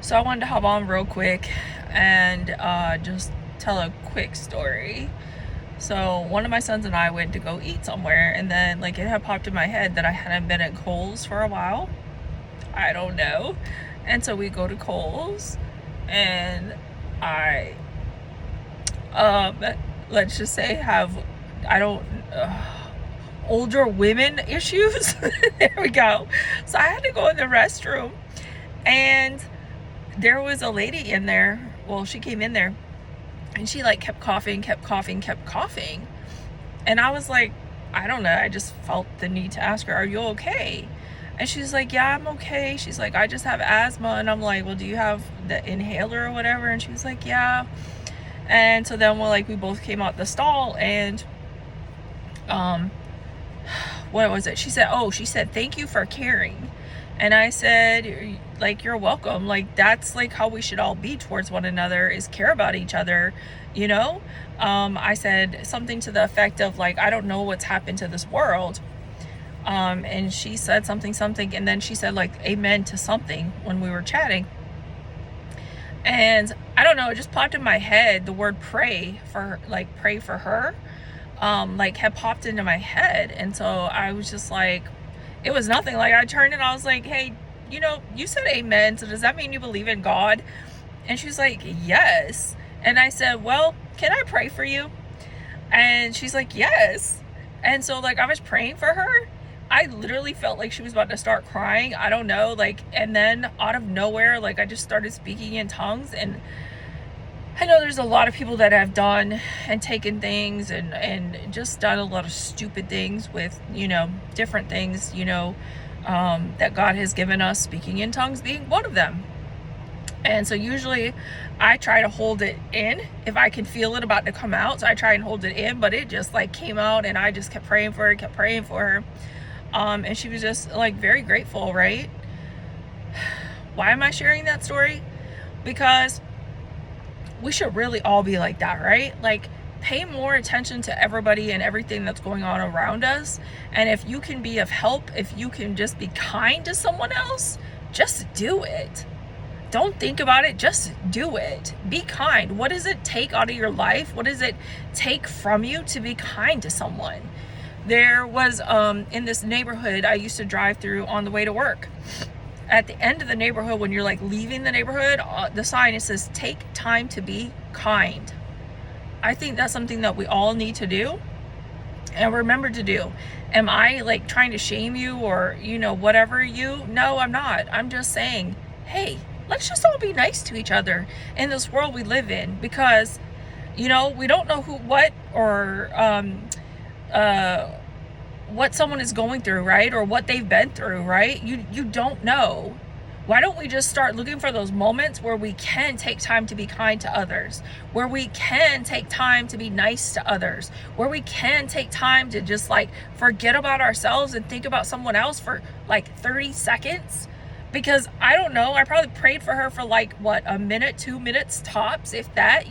So I wanted to hop on real quick and just tell a quick story. So one of my sons and I went to go eat somewhere, and then like it had popped in my head that I hadn't been at Kohl's for a while. I don't know. And so we go to Kohl's, and I let's just say have I don't older women issues. There we go. So I had to go in the restroom, and there was a lady in there. Well, she came in there, and she like kept coughing. And I was like, I don't know, I just felt the need to ask her, are you okay? And she's like, yeah, I'm okay. She's like, I just have asthma. And I'm like, well, do you have the inhaler or whatever? And she was like, yeah. And so then we both came out the stall, and what was it? She said, thank you for caring. And I said, like, you're welcome. Like, that's like how we should all be towards one another, is care about each other, you know? I said something to the effect of like, I don't know what's happened to this world. And she said something, and then she said like amen to something when we were chatting. And I don't know, it just popped in my head, the word pray for her, like had popped into my head. And so I was just like, it was nothing. Like I turned and I was like, hey, you said amen, so does that mean you believe in God? And she's like, yes. And I said, well, can I pray for you? And she's like, yes. And so like I was praying for her. I literally felt like she was about to start crying. I don't know, like, and then out of nowhere, like I just started speaking in tongues. And I know there's a lot of people that have done and taken things and just done a lot of stupid things with, different things, that God has given us, speaking in tongues being one of them. And so usually I try to hold it in if I can feel it about to come out. So I try and hold it in, but it just like came out, and I just kept praying for her. And she was just like very grateful, right? Why am I sharing that story? Because we should really all be like that, right? Like, pay more attention to everybody and everything that's going on around us. And if you can be of help, if you can just be kind to someone else, just do it. Don't think about it, just do it. Be kind. What does it take out of your life? What does it take from you to be kind to someone? There was in this neighborhood I used to drive through on the way to work. At the end of the neighborhood, when you're like leaving the neighborhood, the sign, it says, take time to be kind. I think that's something that we all need to do and remember to do. Am I like trying to shame you or, whatever you? No, I'm not. I'm just saying, hey, let's just all be nice to each other in this world we live in, because, we don't know what someone is going through, right? Or what they've been through, right? You don't know. Why don't we just start looking for those moments where we can take time to be kind to others, where we can take time to be nice to others, where we can take time to just like forget about ourselves and think about someone else for like 30 seconds? Because I don't know, I probably prayed for her for like a minute, 2 minutes tops, if that,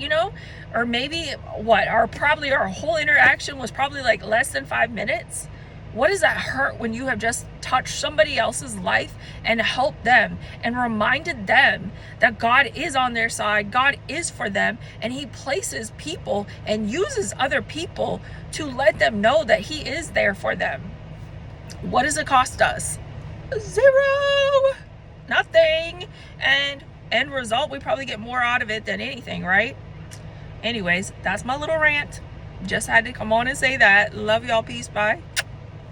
or maybe our whole interaction was probably like less than 5 minutes. What does that hurt when you have just touched somebody else's life and helped them and reminded them that God is on their side, God is for them, and He places people and uses other people to let them know that He is there for them? What does it cost us? Zero. Nothing. And end result, we probably get more out of it than anything, right? Anyways, that's my little rant. Just had to come on and say that. Love y'all. Peace. Bye.